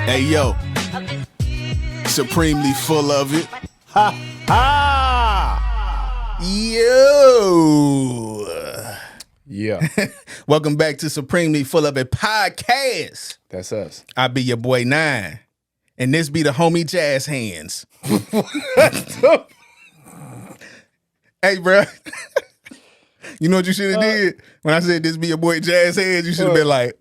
Hey, yo. Supremely full of it. Ha ha! Yo! Yeah. Welcome back to Supremely Full of It podcast. That's us. I be your boy N.I.M.E. And this be the homie Jazz Hands. Hey, bro. You know what you should have did? When I said this be your boy Jazz Hands, you should have been like,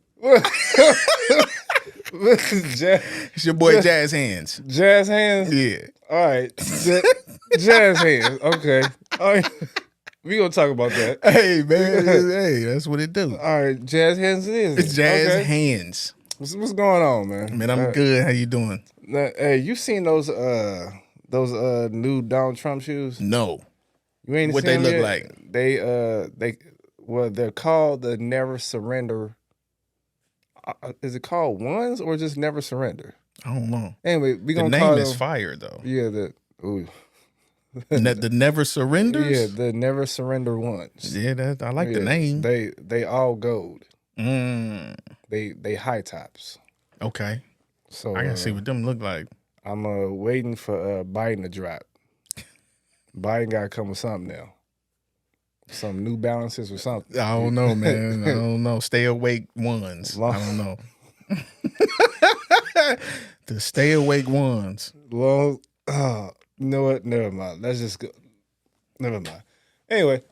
it's your boy Jazz Hands. Jazz Hands? Yeah. All right. Jazz Hands. Okay. All right. We gonna talk about that. Hey, man. Hey, that's what it do. All right. Jazz Hands it is. It's Jazz Okay. Hands. What's going on, man? Man, I'm good. How you doing? Hey, you seen those new Donald Trump shoes? No. You ain't What seen they them look yet? like? They're called the Never Surrender. Is it called Ones or just Never Surrender? I don't know. Anyway, we The gonna name call is them, fire, though. Yeah, The Never Surrenders? Yeah, the Never Surrender Ones. Yeah, I like the name. They all gold. Mm. They high tops. Okay. So I gotta see what them look like. I'm waiting for Biden to drop. Biden gotta come with something now. Some New Balances or something. I don't know, man. I don't know. Stay awake ones. I don't know. The stay awake ones. Well, you know what? Never mind. Let's just go. Never mind. Anyway,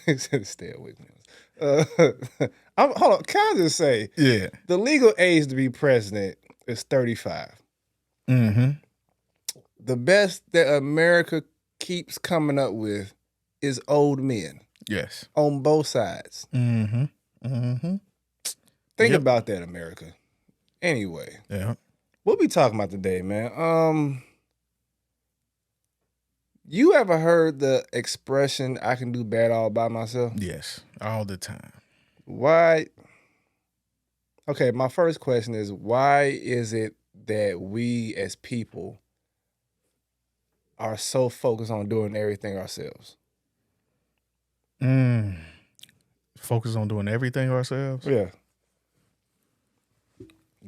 he said stay awake. Hold on. Can I just say, Yeah. the legal age to be president is 35. Mm-hmm. The best that America keeps coming up with is old men Yes. on both sides. Mm-hmm. Mm-hmm. Think Yep. about that, America. Anyway, Yeah. what we talking about today, man? You ever heard the expression, I can do bad all by myself? Yes. All the time. Why? Okay, my first question is, why is it that we as people are so focused on doing everything ourselves? Focus on doing everything ourselves? Yeah.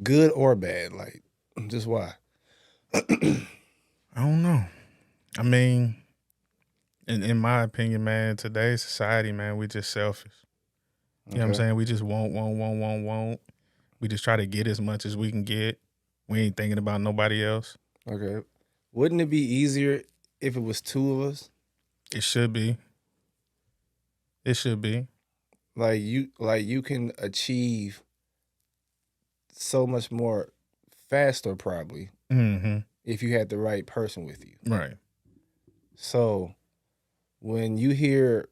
Good or bad, like, just why? I don't know. I mean, in my opinion, man, today's society, man, we just selfish. You know what I'm saying? We just want. We just try to get as much as we can get. We ain't thinking about nobody else. Okay. Wouldn't it be easier if it was two of us? It should be. It should be. Like you can achieve so much more faster probably Mm-hmm. if you had the right person with you. Right. So when you hear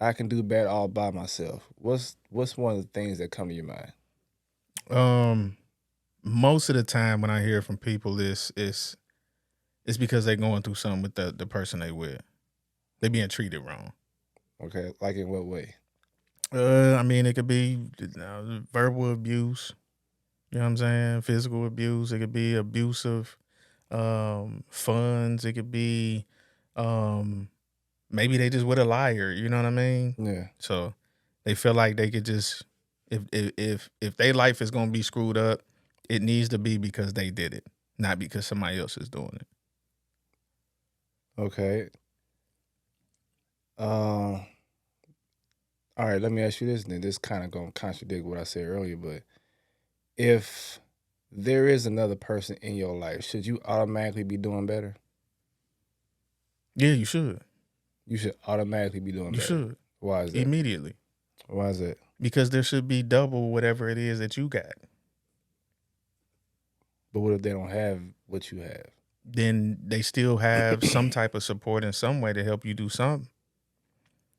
I can do bad all by myself, what's one of the things that come to your mind? Most of the time when I hear from people, it's because they're going through something with the person they with. They being treated wrong. Okay, like in what way? I mean, it could be verbal abuse. You know what I'm saying? Physical abuse. It could be abuse of funds. It could be maybe they just with a liar. You know what I mean? Yeah. So they feel like they could just if their life is gonna be screwed up, it needs to be because they did it, not because somebody else is doing it. Okay. All right, let me ask you this, and then this kind of going to contradict what I said earlier, but if there is another person in your life, should you automatically be doing better? Yeah, you should. You should automatically be doing You better. should. Why is that? Immediately. Why is that? Because there should be double whatever it is that you got. But what if they don't have what you have? Then they still have some type of support in some way to help you do something.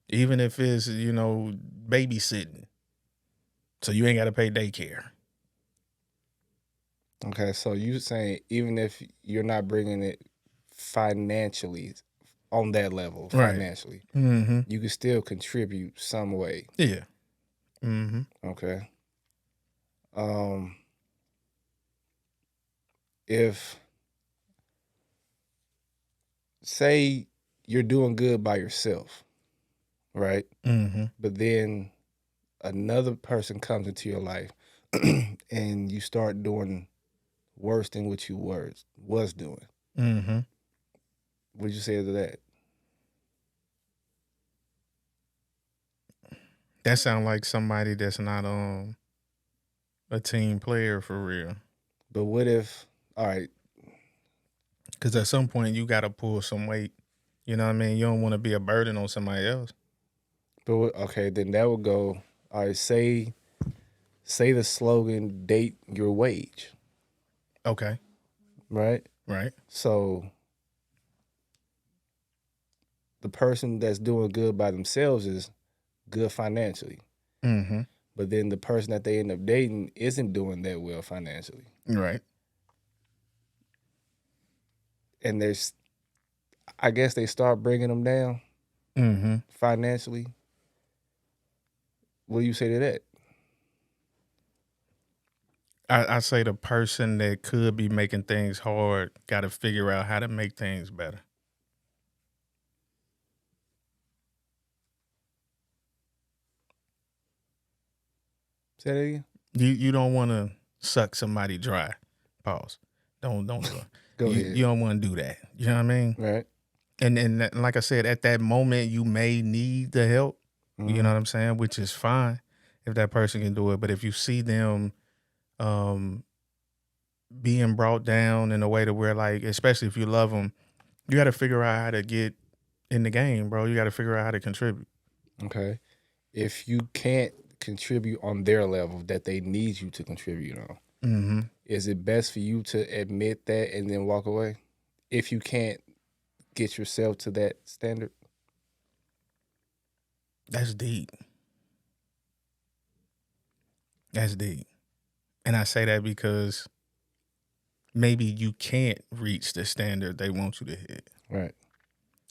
Even if it's, babysitting. So you ain't got to pay daycare. Okay, so you saying even if you're not bringing it financially on that level, Right. financially, Mm-hmm. you can still contribute some way. Yeah. Mm-hmm. Okay. If say you're doing good by yourself, right? Mm-hmm. But then another person comes into your life, and you start doing worse than what you was doing. Mm-hmm. What would you say to that? That sounds like somebody that's not a team player for real. But what if, all right, Because at some point you got to pull some weight. You know what I mean? You don't want to be a burden on somebody else. okay, then that would go, all right, say the slogan, date your wage, Okay. right? Right. So the person that's doing good by themselves is good financially. Mm-hmm. But then the person that they end up dating isn't doing that well financially. Right. And I guess they start bringing them down Mm-hmm. financially. What do you say to that? I say the person that could be making things hard got to figure out how to make things better. Say that again? You don't want to suck somebody dry. Pause. Don't do it. Go You ahead. you don't want to do that. You know what I mean? Right. And like I said, at that moment you may need the help. You know what I'm saying? Which is fine if that person can do it. But if you see them being brought down in a way to where, like, especially if you love them, you got to figure out how to get in the game, bro. You got to figure out how to contribute. Okay. If you can't contribute on their level that they need you to contribute on, Mm-hmm. is it best for you to admit that and then walk away? If you can't get yourself to that standard? That's deep. That's deep. And I say that because maybe you can't reach the standard they want you to hit. Right.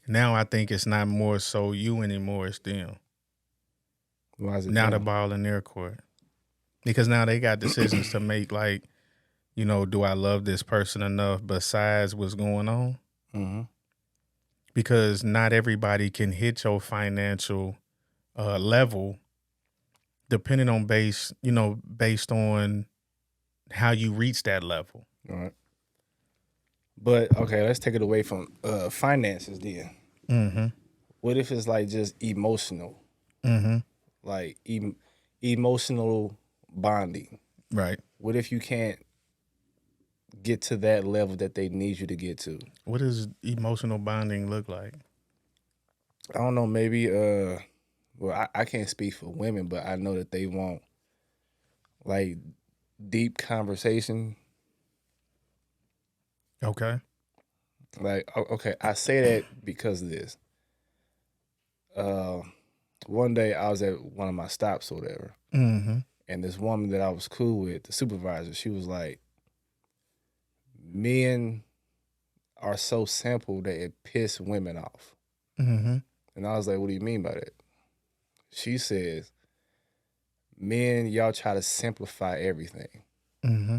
Now I think it's not more so you anymore, it's them. Why is it Now the them? ball in their court. Because now they got decisions to make, like, you know, do I love this person enough besides what's going on? Mm-hmm. Because not everybody can hit your financial level depending on based on how you reach that level. All right. But okay, let's take it away from finances then. Mm-hmm. What if it's like just emotional, Mm-hmm. like emotional bonding? Right. What if you can't get to that level that they need you to get to? What does emotional bonding look like? I don't know, maybe well, I can't speak for women, but I know that they want like deep conversation. Okay. Like, okay, I say that because of this. Uh, one day I was at one of my stops or whatever, Mm-hmm. and this woman that I was cool with, the supervisor, she was like, "Men are so simple that it piss women off." Mm-hmm. And I was like, "What do you mean by that?" She says, "Men, y'all try to simplify everything. Mm-hmm.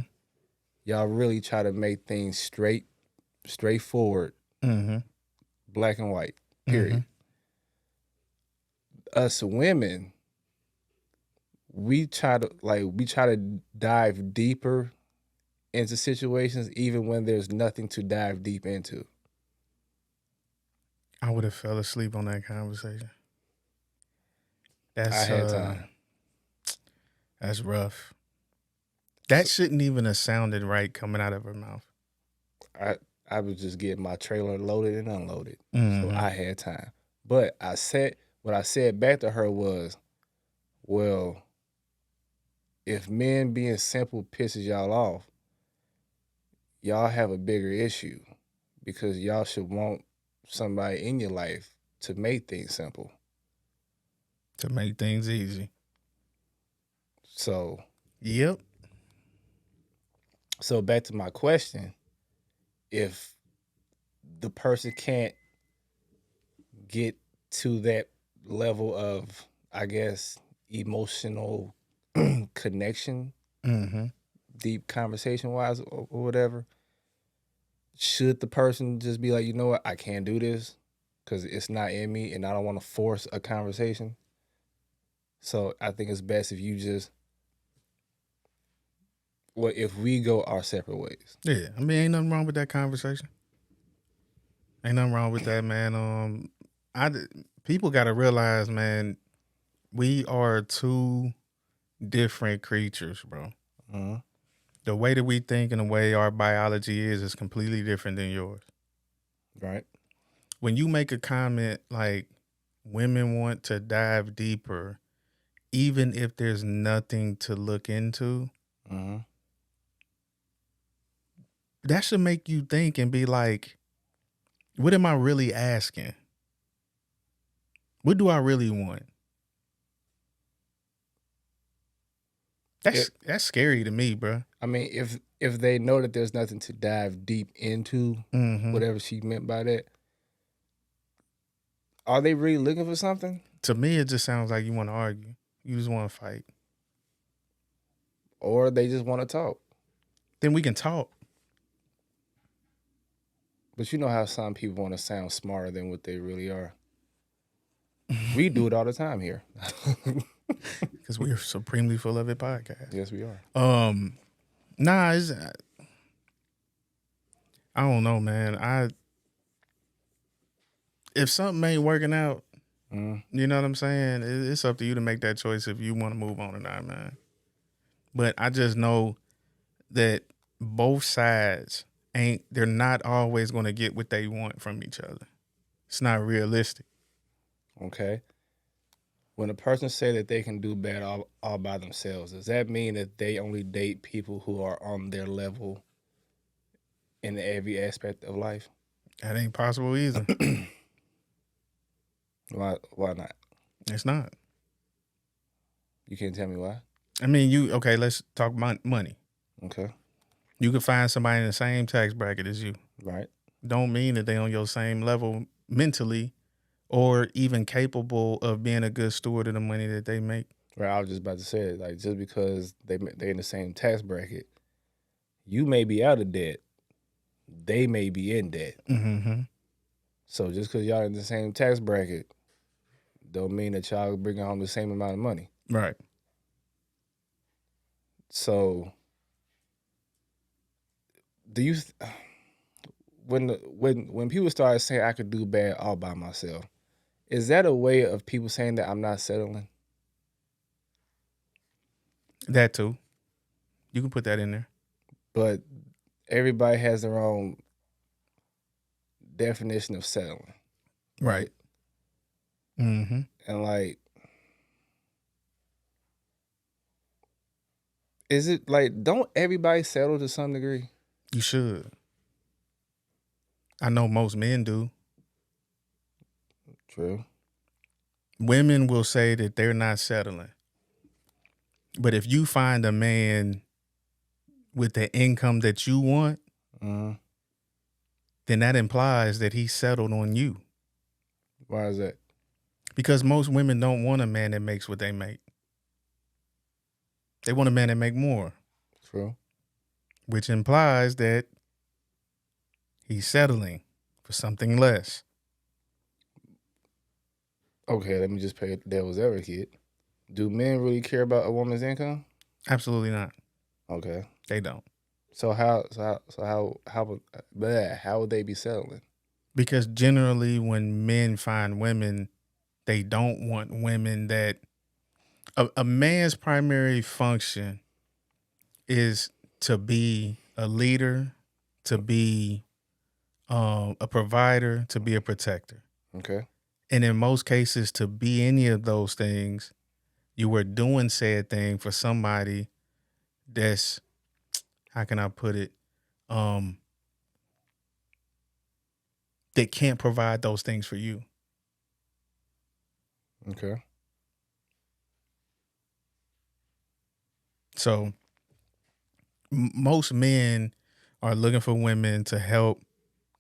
Y'all really try to make things straightforward, Mm-hmm. black and white. Mm-hmm. Period. Us women, we try to dive deeper into situations even when there's nothing to dive deep into." I would have fell asleep on that conversation. I That's had time. that's rough. That So shouldn't even have sounded right coming out of her mouth. I was just getting my trailer loaded and unloaded. So Mm-hmm. I had time. But what I said back to her was, well, if men being simple pisses y'all off, y'all have a bigger issue because y'all should want somebody in your life to make things simple. To make things easy. So Yep. back to my question, if the person can't get to that level of, I guess, emotional connection, Mm-hmm. deep conversation wise or whatever, should the person just be like, you know what, I can't do this because it's not in me and I don't want to force a conversation? So I think it's best if you just Well, if we go our separate ways. Yeah, I mean, ain't nothing wrong with that conversation. Ain't nothing wrong with that, man. People got to realize, man, we are two different creatures, bro. Mm-hmm. The way that we think and the way our biology is completely different than yours. Right. When you make a comment like women want to dive deeper, even if there's nothing to look into, Mm-hmm. that should make you think and be like, what am I really asking? What do I really want? That's scary to me, bro. I mean, if they know that there's nothing to dive deep into, whatever she meant by that, are they really looking for something? To me, it just sounds like you want to argue. You just want to fight. Or they just want to talk. Then we can talk. But you know how some people want to sound smarter than what they really are. We do it all the time here. Because we are Supremely Full of It podcast. Yes, we are. Nah, I don't know, man. If something ain't working out, you know what I'm saying? It's up to you to make that choice if you want to move on or not, man. But I just know that both sides they're not always going to get what they want from each other. It's not realistic. Okay. When a person say that they can do bad all by themselves, does that mean that they only date people who are on their level in every aspect of life? That ain't possible either. Why not? It's not. You can't tell me why? I mean, okay, let's talk about money. Okay. You can find somebody in the same tax bracket as you. Right. Don't mean that they on your same level mentally or even capable of being a good steward of the money that they make. Right. I was just about to say it. Like, just because they're in the same tax bracket, you may be out of debt. They may be in debt. Mm-hmm. So just because y'all in the same tax bracket, don't mean that y'all bringing home the same amount of money. Right. So, do you when people start saying I could do bad all by myself, is that a way of people saying that I'm not settling? That too. You can put that in there. But everybody has their own definition of settling. Right. Mm-hmm. And like, is it like, don't everybody settle to some degree? You should. I know most men do. True. Women will say that they're not settling. But if you find a man with the income that you want, then that implies that he settled on you. Why is that? Because most women don't want a man that makes what they make. They want a man that make more. True. Which implies that he's settling for something less. Okay, let me just play devil's advocate. Do men really care about a woman's income? Absolutely not. Okay. They don't. So how would they be settling? Because generally when men find women, they don't want women that a man's primary function is to be a leader, to be a provider, to be a protector. Okay. And in most cases, to be any of those things, you were doing said thing for somebody that's, how can I put it, that can't provide those things for you. Okay. So most men are looking for women to help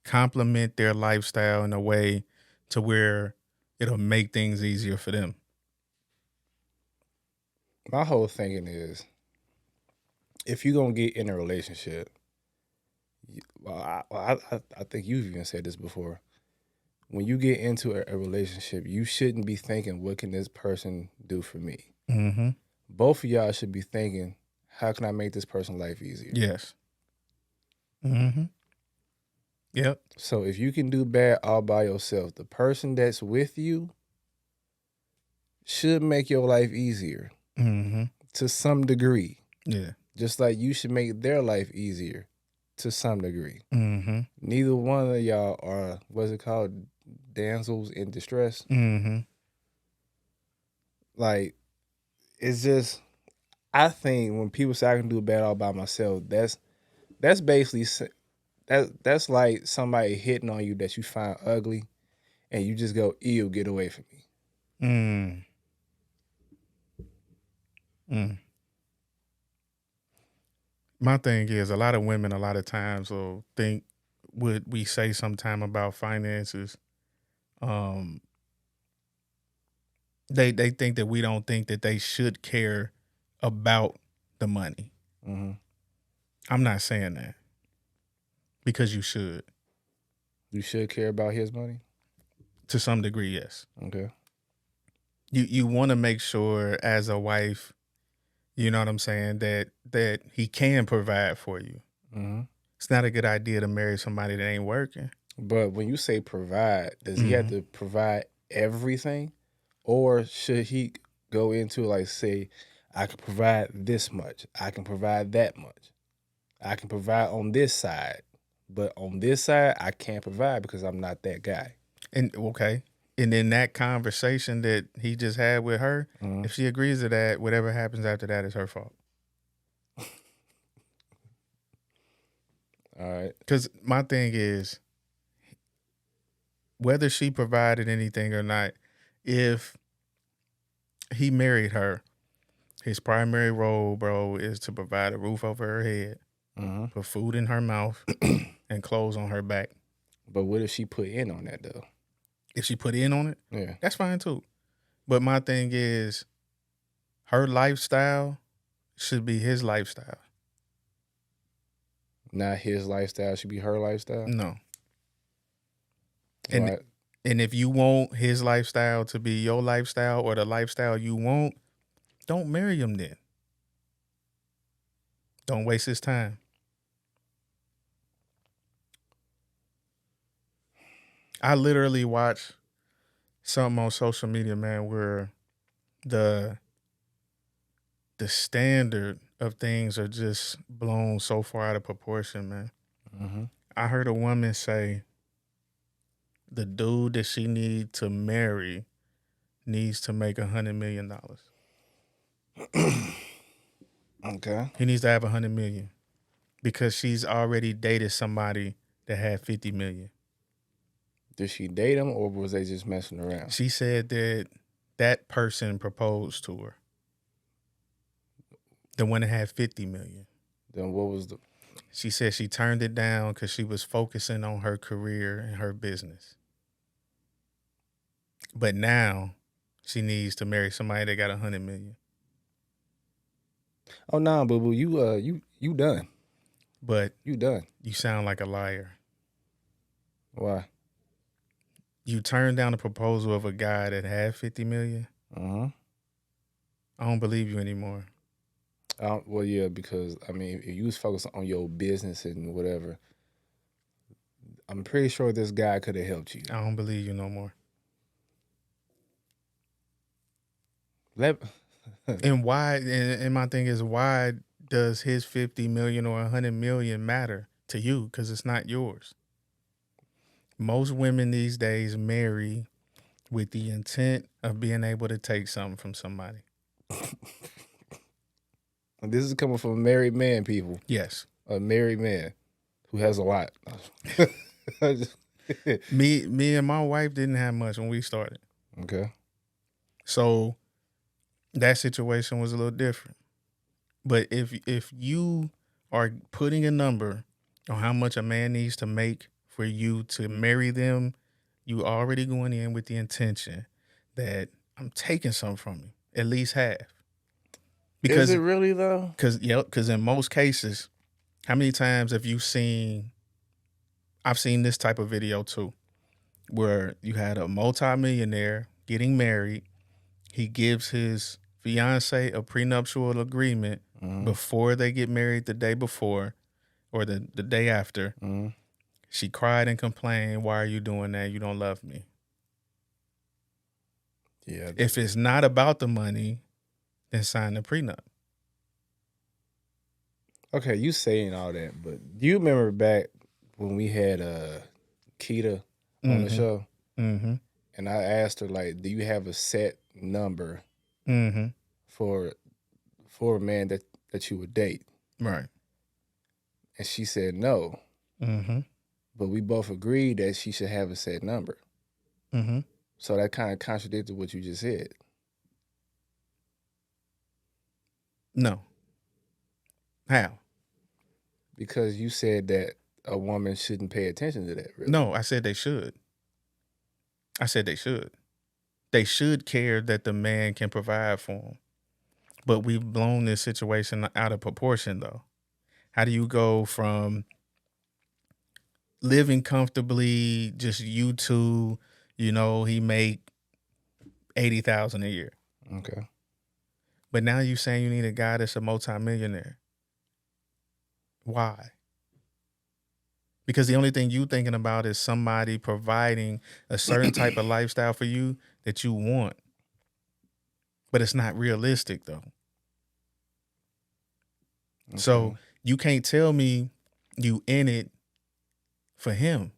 complement their lifestyle in a way to where it'll make things easier for them. My whole thinking is, if you're going to get in a relationship, I think you've even said this before. When you get into a relationship, you shouldn't be thinking, what can this person do for me? Mm-hmm. Both of y'all should be thinking, how can I make this person's life easier? Yes. Mm-hmm. Yep. So if you can do bad all by yourself, the person that's with you should make your life easier Mm-hmm. to some degree. Yeah. Just like you should make their life easier to some degree. Mm-hmm. Neither one of y'all are, what's it called, damsels in distress. Mm-hmm. Like, it's just, I think when people say I can do bad all by myself, that's basically, that's like somebody hitting on you that you find ugly, and you just go, ew, get away from me. Mm. Mm. My thing is, a lot of women, a lot of times, will think what we say sometime about finances. They think that we don't think that they should care about the money. Mm-hmm. I'm not saying that, because you should, You should care about his money? to some degree. Yes. Okay. You want to make sure as a wife, you know what I'm saying, that he can provide for you. Mm-hmm. It's not a good idea to marry somebody that ain't working. But when you say provide, does he have to provide everything? Or should he go into, like, say, I can provide this much, I can provide that much, I can provide on this side, but on this side, I can't provide because I'm not that guy. And okay. And then that conversation that he just had with her, Mhm. if she agrees to that, whatever happens after that is her fault. All right. Because my thing is, whether she provided anything or not, if he married her, his primary role, bro, is to provide a roof over her head, Mm-hmm. put food in her mouth, and clothes on her back. But what if she put in on that, though? If she put in on it, Yeah. that's fine too. But my thing is, her lifestyle should be his lifestyle. Not his lifestyle, should be her lifestyle? No. Why? And if you want his lifestyle to be your lifestyle, or the lifestyle you want, don't marry him then. Don't waste his time. I literally watched something on social media, man, where the standard of things are just blown so far out of proportion, man. Mm-hmm. I heard a woman say the dude that she need to marry needs to make $100 million. Okay. He needs to have $100 million because she's already dated somebody that had 50 million. Did she date him, or was they just messing around? She said that person proposed to her. The one that had 50 million. Then what was the... She said she turned it down because she was focusing on her career and her business. But now she needs to marry somebody that got 100 million. Oh, nah, boo-boo, you done. But You done. you sound like a liar. Why? You turned down the proposal of a guy that had 50 million. Uh-huh. I don't believe you anymore. Well, yeah, because, I mean, if you was focused on your business and whatever, I'm pretty sure this guy could have helped you. I don't believe you no more. And why? And my thing is, why does his 50 million or 100 million matter to you? Because it's not yours. Most women these days marry with the intent of being able to take something from somebody. This is coming from a married man, people. Yes. A married man who has a lot. Me and my wife didn't have much when we started. Okay. So that situation was a little different. But if you are putting a number on how much a man needs to make for you to marry them, you already going in with the intention that I'm taking something from you, at least half. Because, is it really though? Because in most cases, how many times have you seen? I've seen this type of video too, where you had a multimillionaire getting married. He gives his fiance a prenuptial agreement before they get married, the day before or the day after, she cried and complained, "Why are you doing that? You don't love me." Yeah. If it's not about the money, then sign the prenup. Okay, you saying all that, but do you remember back when we had Keita on the show? Mm-hmm. And I asked her, like, do you have a set number Mm-hmm. for a man that you would date? Right. And she said no. Mm-hmm. But we both agreed that she should have a set number. Mm-hmm. So that kind of contradicted what you just said. No. How? Because you said that a woman shouldn't pay attention to that, really. No, I said they should. I said they should. They should care that the man can provide for them. But we've blown this situation out of proportion, though. How do you go from living comfortably, just you two, he make 80,000 a year. Okay. But now you saying you need a guy that's a multimillionaire. Why? Because the only thing you thinking about is somebody providing a certain type of lifestyle for you that you want. But it's not realistic, though. Okay. So you can't tell me you in it for him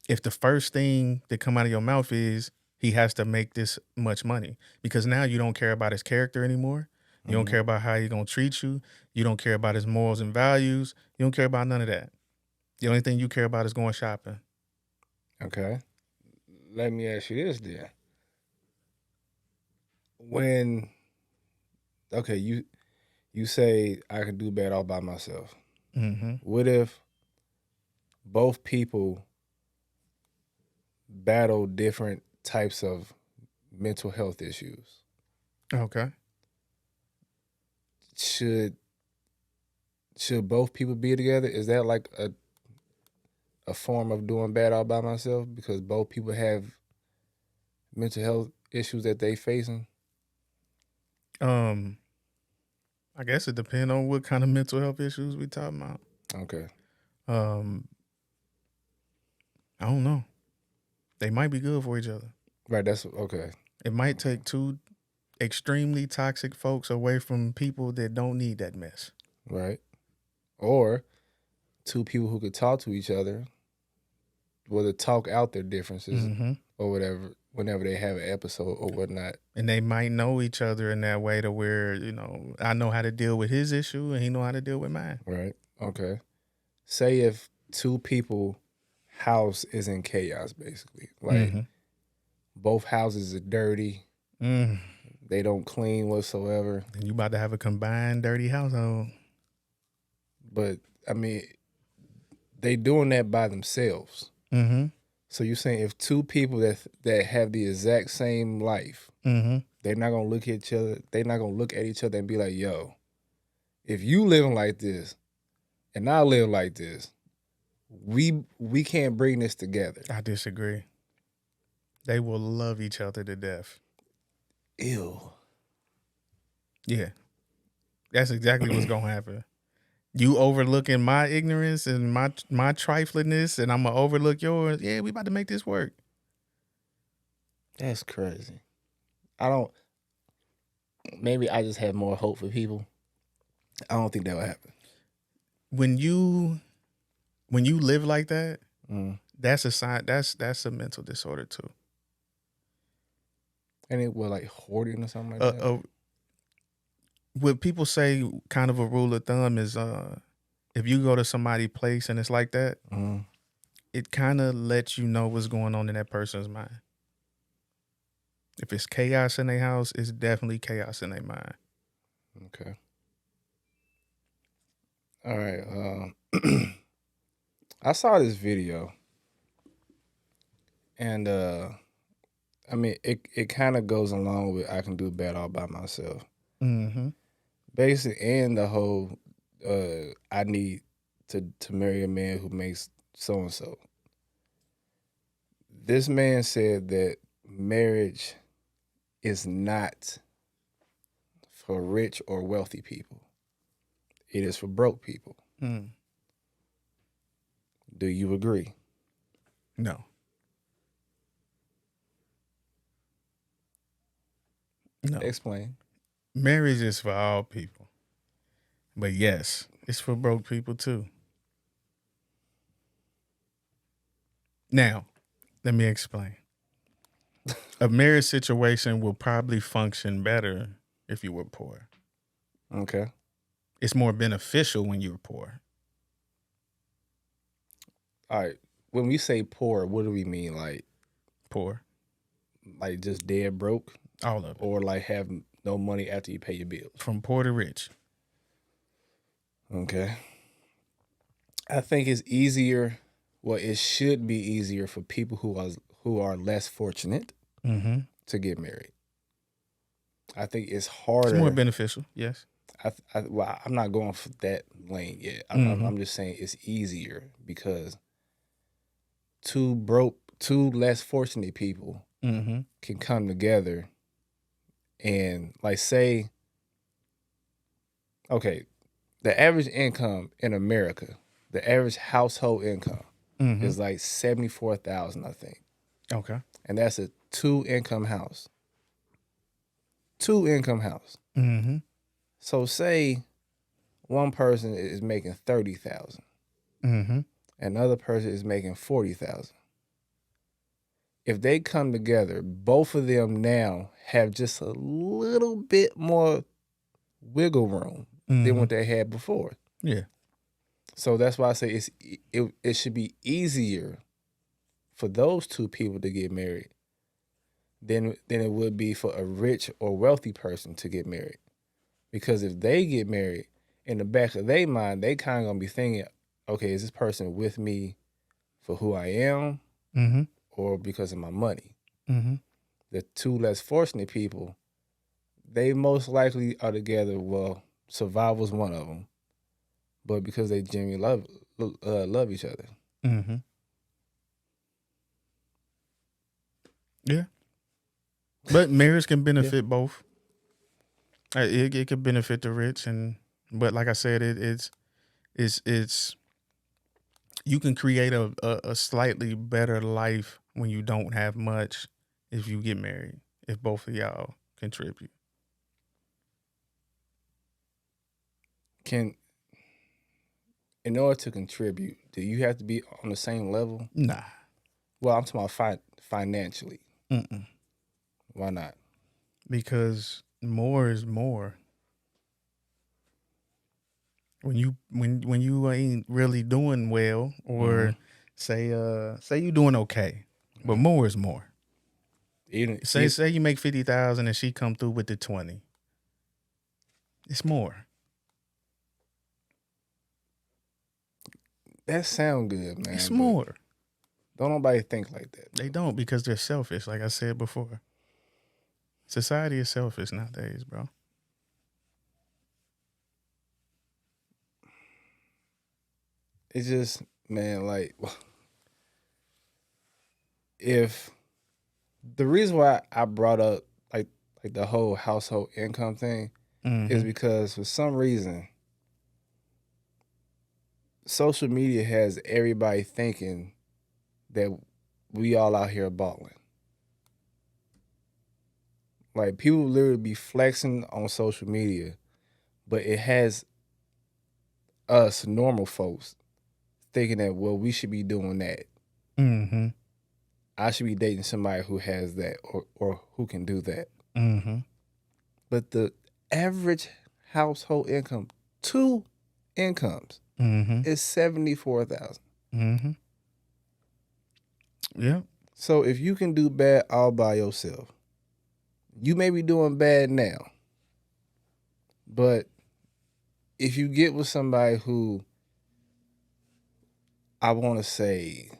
if the first thing that come out of your mouth is he has to make this much money, because now you don't care about his character anymore. You don't care about how he's going to treat you. You don't care about his morals and values. You don't care about none of that. The only thing you care about is going shopping. Okay. Let me ask you this then. When, okay, you say I can do bad all by myself. Mm-hmm. What if both people battle different types of mental health issues? Okay. Should both people be together? Is that like a form of doing bad all by myself because both people have mental health issues that they facing? I guess it depends on what kind of mental health issues we talking about. Okay. I don't know. They might be good for each other. Right, that's okay. It might take two extremely toxic folks away from people that don't need that mess. Right. Or two people who could talk to each other, whether talk out their differences or whatever, whenever they have an episode or whatnot. And they might know each other in that way to where, I know how to deal with his issue and he know how to deal with mine. Right. Okay. Say if two people house is in chaos, basically. Like both houses are dirty. They don't clean whatsoever. And you about to have a combined dirty household. But I mean, they doing that by themselves. So you're saying if two people that have the exact same life, they're not gonna look at each other. They're not gonna look at each other and be like, "Yo, if you living like this, and I live like this, we can't bring this together." I disagree. They will love each other to death. Ew. Yeah, that's exactly what's gonna happen. You overlooking my ignorance and my triflingness, and I'm gonna overlook yours. Yeah, we about to make this work. That's crazy. Maybe I just have more hope for people. I don't think that would happen. When you live like that, that's a sign. That's a mental disorder too. And it was like hoarding or something like that. What people say, kind of a rule of thumb, is if you go to somebody's place and it's like that, it kind of lets you know what's going on in that person's mind. If it's chaos in their house, it's definitely chaos in their mind. Okay. All right. I saw this video, and I mean, it kind of goes along with I can do bad all by myself. Basically, and the whole I need to marry a man who makes so and so. This man said that marriage is not for rich or wealthy people. It is for broke people. Mm. Do you agree? No. No. Explain. Marriage is for all people. But yes, it's for broke people too. Now, let me explain. A marriage situation will probably function better if you were poor. Okay. It's more beneficial when you're poor. All right. When we say poor, what do we mean? Poor. Like just dead broke? All of it. Or like have no money after you pay your bills? From poor to rich. Okay. I think it's easier. Well, it should be easier for people who are less fortunate Mm-hmm. to get married. I think it's It's harder. more beneficial, yes. Well, I'm not going for that lane yet. I'm just saying it's easier because two less fortunate people Mm-hmm. can come together and like say, okay, the average income in America, the average household income Mm-hmm. is like 74,000, I think. Okay. And that's a two-income house. Two-income house. Mm-hmm. So say one person is making 30,000. Mm-hmm. Another person is making 40,000. If they come together, both of them now have just a little bit more wiggle room than what they had before. Yeah. So that's why I say it should be easier for those two people to get married than it would be for a rich or wealthy person to get married. Because if they get married, in the back of their mind, they kind of gonna be thinking, okay, is this person with me for who I am Mm-hmm. or because of my money? Mm-hmm. The two less fortunate people, they most likely are together. Well, survival's one of them, but because they genuinely love each other. Mm-hmm. Yeah. But marriage can benefit both. It could benefit the rich, but like I said, it's you can create a slightly better life when you don't have much if you get married, if both of y'all contribute. In order to contribute, do you have to be on the same level? Nah. Well, I'm talking about financially. Mm-mm. Why not? Because more is more. When you ain't really doing well, or say you doing okay, but more is more. Say you make 50,000 and she come through with the 20. It's more. That sound good, man. It's more. Don't nobody think like that. They don't, because they're selfish, like I said before. Society is selfish nowadays, bro. It's just, man, like, if the reason why I brought up like the whole household income thing is because for some reason social media has everybody thinking that we all out here balling. Like, people literally be flexing on social media, but it has us normal folks thinking that, well, we should be doing that. Mm-hmm. I should be dating somebody who has that or who can do that. Mm-hmm. But the average household income, two incomes, is 74,000. Mm-hmm. Yeah. So if you can do bad all by yourself, you may be doing bad now. But if you get with somebody who, I want to say,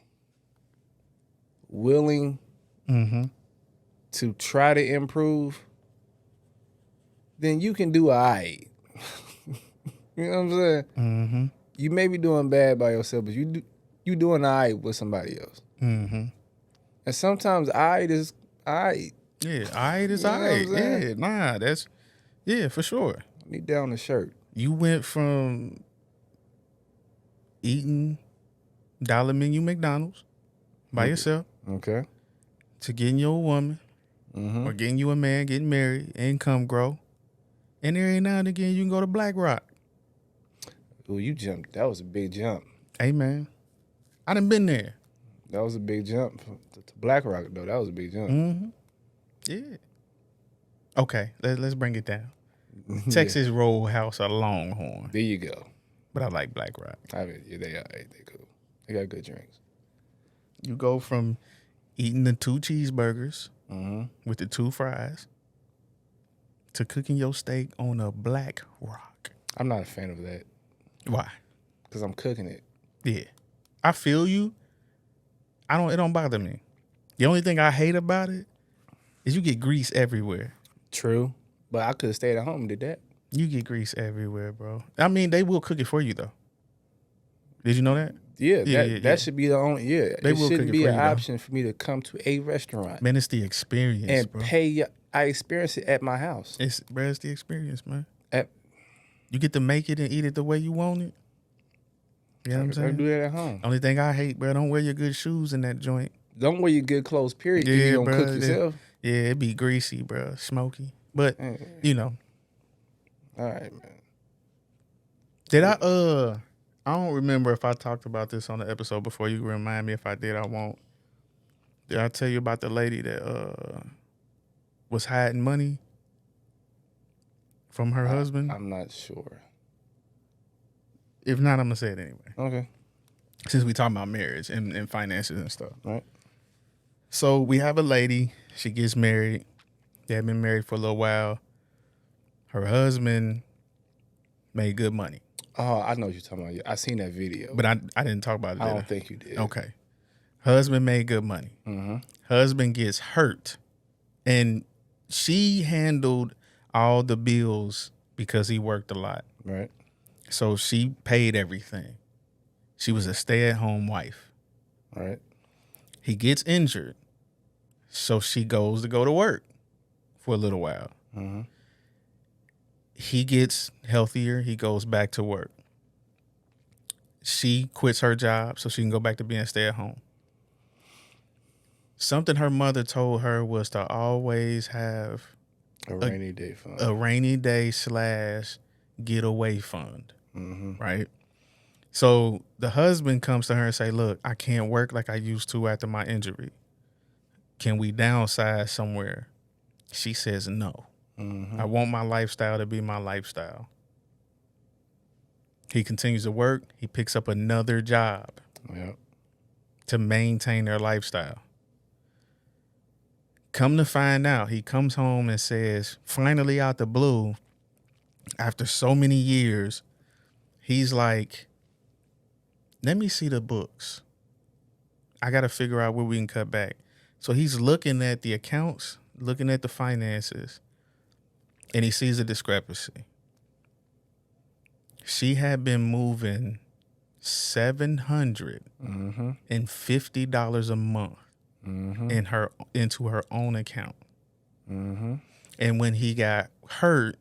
willing to try to improve, then you can do all right. You know what I'm saying? Mm-hmm. You may be doing bad by yourself, but you doing all right with somebody else. Mm-hmm. And sometimes all right is all right. Yeah, all right is You know all what I'm right. saying? Yeah, nah, Yeah, for sure. Me down the shirt. You went from eating dollar menu McDonald's by yourself Okay. to getting you a woman Mm-hmm. or getting you a man, getting married, income grow. And every now and again, you can go to Black Rock. Ooh, you jumped. That was a big jump. Hey, man. I done been there. That was a big jump to Black Rock, though. That was a big jump. Mm-hmm. Yeah. Okay, let's bring it down. Yeah. Texas Roadhouse a Longhorn, There you go. but I like Black Rock. I mean, yeah, they cool. They got good drinks. You go from eating the 2 cheeseburgers Mm-hmm. with the 2 fries to cooking your steak on a Black Rock. I'm not a fan of that Why? because I'm cooking it. Yeah. I feel you. It don't bother me. The only thing I hate about it is you get grease everywhere. True. But I could have stayed at home and did that. You get grease everywhere, bro. I mean, they will cook it for you though. Did you know that? Yeah, Yeah, that should be the only. Yeah, They it will shouldn't cook it be for an you, though. option for me to come to a restaurant Man, it's the experience, and bro. pay. I experience it at my house. It's the experience, man. At, You get to make it and eat it the way you want it. You know what I'm I saying? do that at home. Only thing I hate, bro, don't wear your good shoes in that joint. Don't wear your good clothes. Period. 'Cause you gonna cook yourself. Yeah, it be greasy, bro, smoky. But you know, All right, man. did I don't remember if I talked about this on the episode before. You can remind me if I did. I won't. Did I tell you about the lady that was hiding money from her husband? I'm not sure. If not, I'm gonna say it anyway. Okay. Since we talking about marriage and finances and stuff. Right. So we have a lady. She gets married. They have been married for a little while. Her husband made good money. Oh, I know what you're talking about. I seen that video, But I didn't talk about it. I did don't think you did. Okay. Husband made good money. Mm-hmm. Husband gets hurt. And she handled all the bills because he worked a lot. Right. So she paid everything. She was a stay-at-home wife. Right. He gets injured. So she goes to work for a little while. Mm-hmm. He gets healthier. He goes back to work. She quits her job so she can go back to being stay-at-home. Something her mother told her was to always have A rainy day fund. a rainy day / getaway fund, Mm-hmm. right? So the husband comes to her and say, look, I can't work like I used to after my injury. Can we downsize somewhere? She says no. Mm-hmm. I want my lifestyle to be my lifestyle. He continues to work. He picks up another job Yep. to maintain their lifestyle. Come to find out, he comes home and says, finally out the blue, after so many years, he's like, let me see the books. I got to figure out where we can cut back. So he's looking at the accounts, looking at the finances, and he sees a discrepancy. She had been moving $750 Mm-hmm. a month Mm-hmm. into her own account. Mm-hmm. And when he got hurt,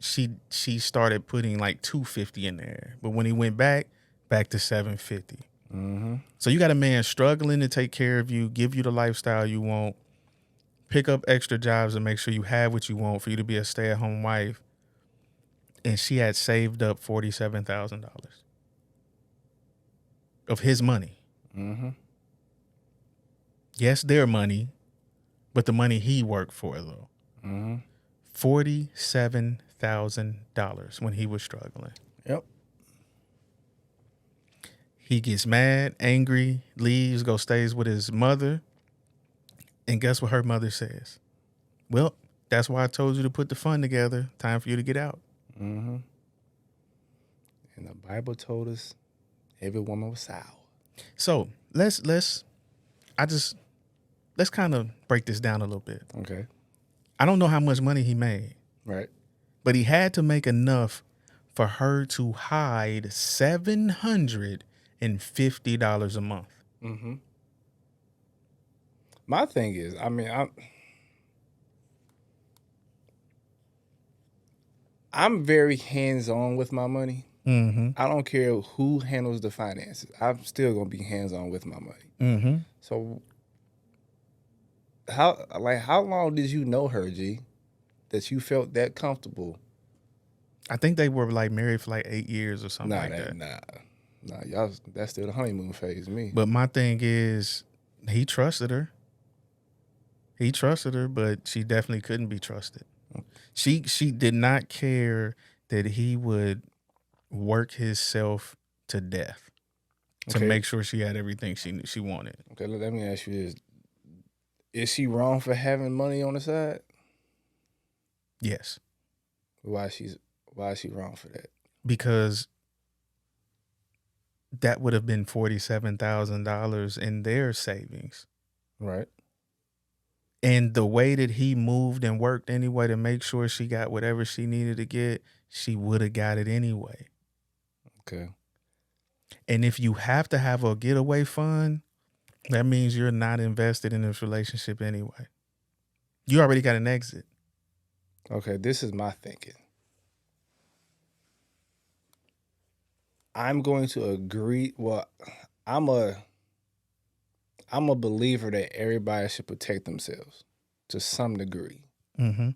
she started putting like $250 in there. But when he went back to $750. Mm-hmm. So you got a man struggling to take care of you, give you the lifestyle you want, pick up extra jobs and make sure you have what you want for you to be a stay-at-home wife. And she had saved up $47,000 of his money. Mm-hmm. Yes, their money, but the money he worked for, though. Mm-hmm. $47,000 when he was struggling. Yep. He gets mad, angry, leaves, stays with his mother. And guess what her mother says? Well, that's why I told you to put the fund together. Time for you to get out. Mm-hmm. And the Bible told us every woman was sour. So let's kind of break this down a little bit. Okay. I don't know how much money he made, Right. but he had to make enough for her to hide $750 a month. Mm-hmm. My thing is, I mean, I'm very hands-on with my money. Mm-hmm. I don't care who handles the finances. I'm still gonna be hands-on with my money. Mm-hmm. So how long did you know her, G? That you felt that comfortable? I think they were like married for like 8 years or something like that. Nah, y'all. That's still the honeymoon phase, to me. But my thing is, he trusted her. He trusted her, but she definitely couldn't be trusted. She did not care that he would work himself to death to Okay. make sure she had everything she wanted. Okay, let me ask you this: is she wrong for having money on the side? Yes, Why is she wrong for that? because that would have been $47,000 in their savings. Right. And the way that he moved and worked anyway to make sure she got whatever she needed to get, she would have got it anyway. Okay. And if you have to have a getaway fund, that means you're not invested in this relationship anyway. You already got an exit. Okay, this is my thinking. I'm going to agree. Well, I'm a believer that everybody should protect themselves to some degree. Mm-hmm.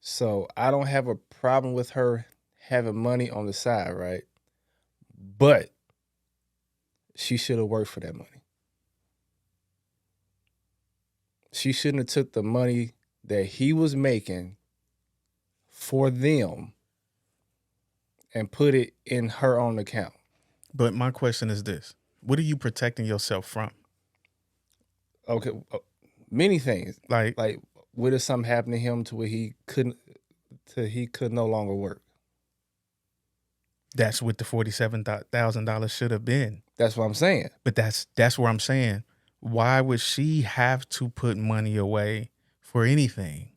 So I don't have a problem with her having money on the side, right? But she should have worked for that money. She shouldn't have took the money that he was making for them and put it in her own account. But my question is this: what are you protecting yourself from? Okay, many things. Like What if something happened to him to where he could no longer work? that's what the $47,000 should have been. That's what I'm saying. But that's where I'm saying, why would she have to put money away for anything?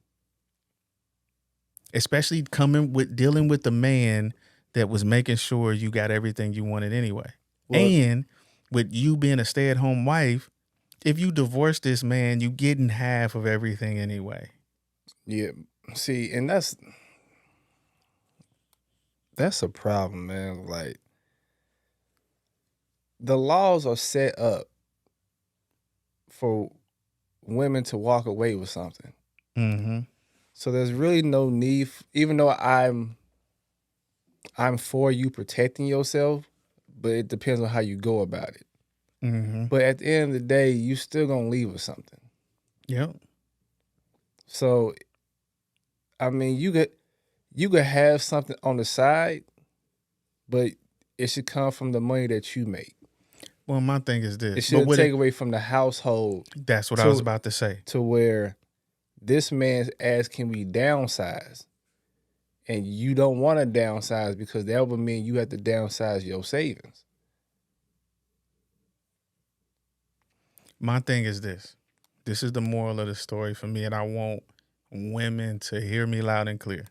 Especially dealing with the man that was making sure you got everything you wanted anyway. Well, and with you being a stay-at-home wife, if you divorce this man, you getting half of everything anyway. yeah. See, and that's a problem, man. Like, the laws are set up for women to walk away with something. Mm-hmm. So there's really no need, even though I'm for you protecting yourself, but it depends on how you go about it. Mm-hmm. But at the end of the day, you still gonna leave with something. Yep. So, I mean, you could have something on the side, but it should come from the money that you make. Well, my thing is this. It shouldn't take away from the household. That's what I was about to say. To where this man's ass can be downsized, and you don't want to downsize because that would mean you have to downsize your savings. My thing is this. This is the moral of the story for me, and I want women to hear me loud and clear.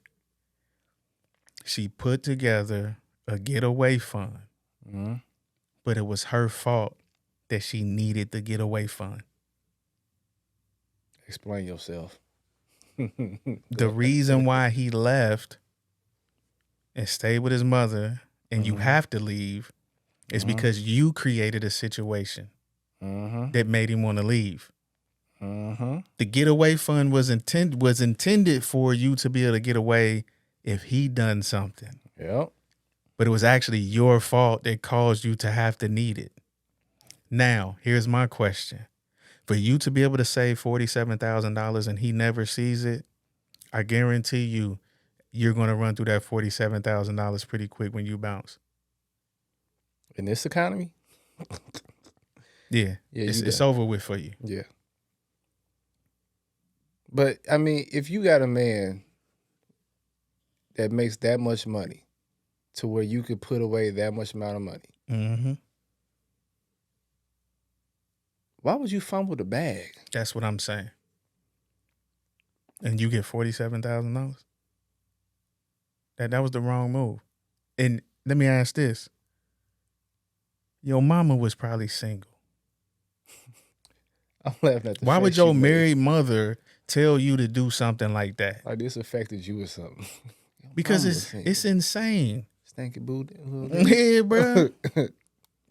She put together a getaway fund, Mm-hmm. but it was her fault that she needed the getaway fund. Explain yourself. The reason why he left and stayed with his mother and you have to leave is because you created a situation that made him want to leave. The getaway fund was intended for you to be able to get away if he done something. Yep. But it was actually your fault that caused you to have to need it. Now, here's my question. For you to be able to save $47,000 and he never sees it, I guarantee you're going to run through that $47,000 pretty quick when you bounce. In this economy? Yeah. It's over with for you. Yeah. But, I mean, if you got a man that makes that much money to where you could put away that much amount of money, Mm-hmm. why would you fumble the bag? That's what I'm saying. And you get $47,000? That was the wrong move. And let me ask this. Your mama was probably single. I'm laughing at the Why face would your you made. married mother tell you to do something like that? Like this affected you or something. Because I'm it's insane. Stinky booty. Yeah, bro.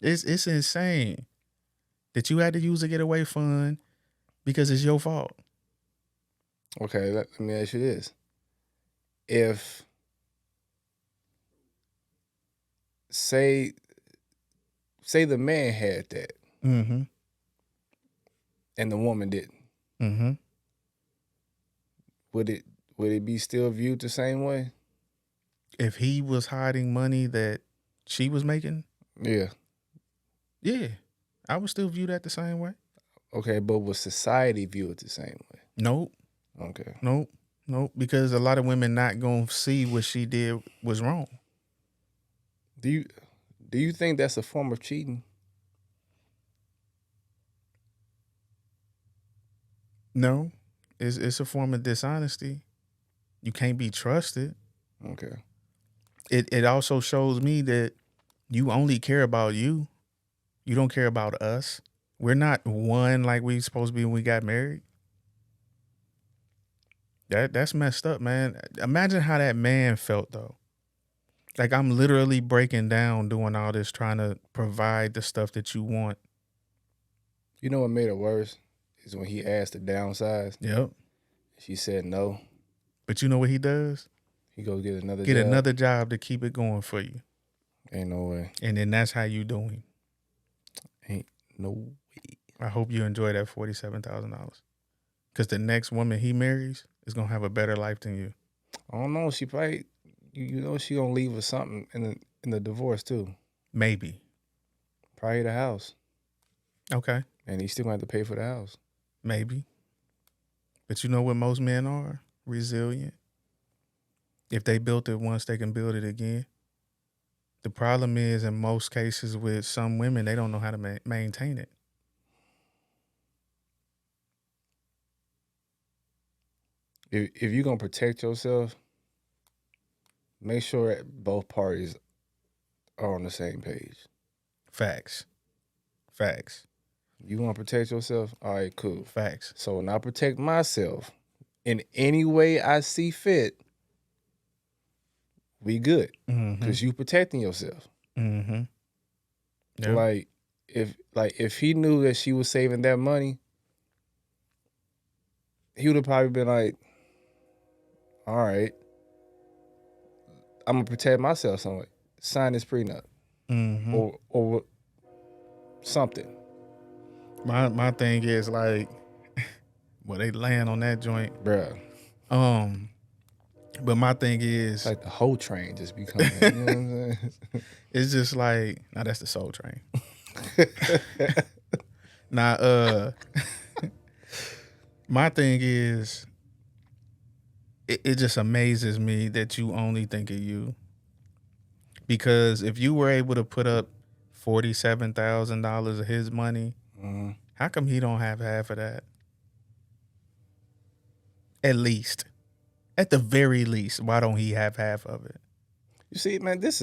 It's insane that you had to use a getaway fund because it's your fault. Okay, let me ask you this. If, say the man had that Mm-hmm. and the woman didn't, Mm-hmm. would it be still viewed the same way? If he was hiding money that she was making, Yeah. yeah, I would still view that the same way. Okay, but would society view it the same way? Nope. Okay. Nope. Because a lot of women not gonna see what she did was wrong. Do you think that's a form of cheating? No, it's a form of dishonesty. You can't be trusted. Okay. It also shows me that you only care about you. You don't care about us. We're not one like we supposed to be when we got married. That's messed up, man. Imagine how that man felt though. Like I'm literally breaking down doing all this trying to provide the stuff that you want. You know what made it worse is when he asked to downsize. Yep. She said no. But you know what he does? He goes get another Get job. another job to keep it going for you. Ain't no way. And then that's how you doing. Ain't no way. I hope you enjoy that $47,000. Because the next woman he marries is gonna have a better life than you. I don't know. She probably, you know, she gonna leave with something in the divorce too. Maybe. Probably the house, Okay. and he's still gonna have to pay for the house. Maybe. But you know what most men are? Resilient. If they built it once, they can build it again. The problem is, in most cases with some women, they don't know how to maintain it. If you're gonna protect yourself, make sure that both parties are on the same page. Facts. You want to protect yourself? All right, cool. Facts. So when I protect myself in any way I see fit, we good. Because you protecting yourself. Mm-hmm. Yep. If he knew that she was saving that money, he would have probably been like, all right, I'm gonna protect myself some way. Sign this prenup. Mm-hmm. Or something. My thing is like, well, they land on that joint. Bruh. But my thing is, It's like the whole train just be coming. You know what I'm saying? it's just like, nah, that's the Soul Train. My thing is, it just amazes me that you only think of you. Because if you were able to put up $47,000 of his money, how come he don't have half of that? At least. At the very least, why don't he have half of it? You see, man, this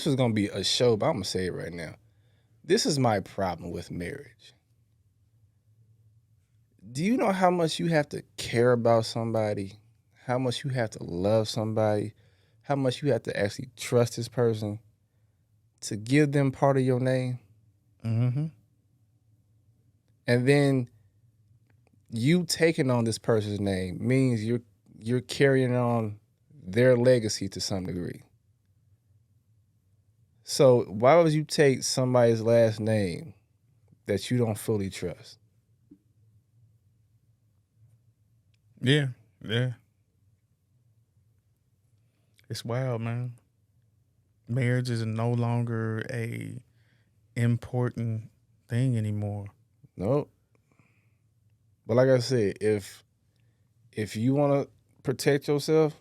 was gonna be a show, but I'm gonna say it right now. This is my problem with marriage. Do you know how much you have to care about somebody? How much you have to love somebody? How much you have to actually trust this person to give them part of your name? Mm-hmm. And then you taking on this person's name means you're carrying on their legacy to some degree. So why would you take somebody's last name that you don't fully trust? Yeah. It's wild, man. Marriage is no longer a important thing anymore. Nope. But like I said, if you want to protect yourself,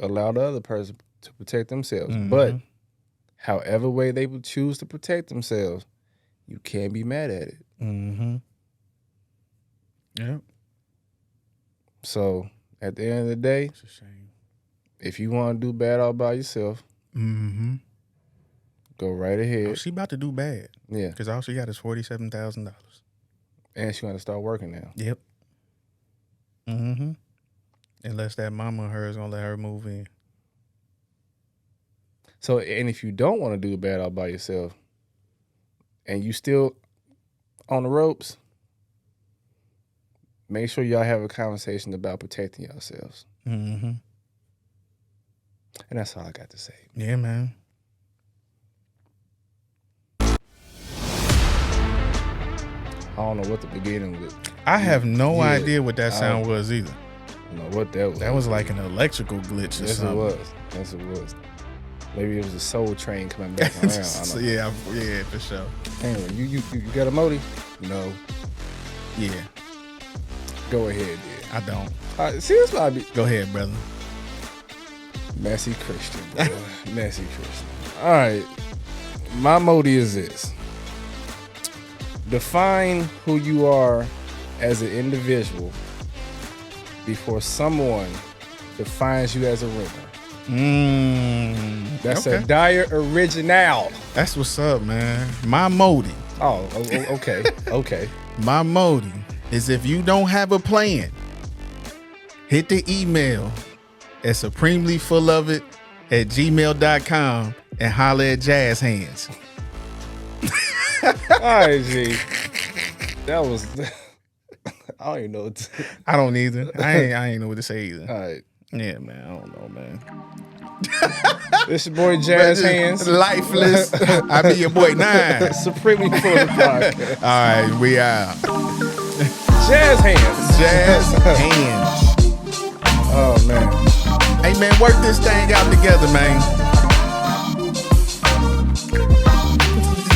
allow the other person to protect themselves. Mm-hmm. But however way they would choose to protect themselves, you can't be mad at it. Mm-hmm. Yep. So at the end of the day, It's a shame. if you want to do bad all by yourself, go right ahead. Oh, she about to do bad. Yeah. Because all she got is $47,000. And she's going to start working now. Yep. Mm-hmm. Unless that mama of hers gonna let her move in. So, and if you don't want to do bad all by yourself, and you still on the ropes, make sure y'all have a conversation about protecting yourselves. Mm-hmm. And that's all I got to say. Yeah, man. I don't know what the beginning was. I have no idea what that sound was either. I don't know what that was. That was like an electrical glitch or something. Yes, it was. Maybe it was a soul train coming back around. So, yeah, for sure. Anyway, you got a motive? No. Yeah. Go ahead, I don't. See, this might be. Go ahead, brother. Messy Christian, boy. Messy Christian. All right. My motive is this. Define who you are as an individual before someone defines you as a rumor. That's a dire original. That's what's up, man. My motive. Oh, okay. Okay. My motive is if you don't have a plan, hit the email at supremelyfullofit@gmail.com and holler at Jazz Hands. All right, G. That was. I don't even know. I don't either. I ain't know what to say either. All right. Yeah, man. I don't know, man. This your boy Jazz Hands. Lifeless. I be your boy N.I.M.E. Supremely Full of Podcast. All right, we out. Jazz Hands. Jazz Hands. Oh, man. Hey, man, work this thing out together, man.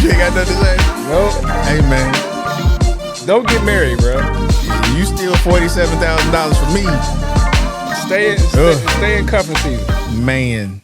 You ain't got nothing to say? Nope. Hey, man. Don't get married, bro. You steal $47,000 from me. Stay in cuffing season. Man.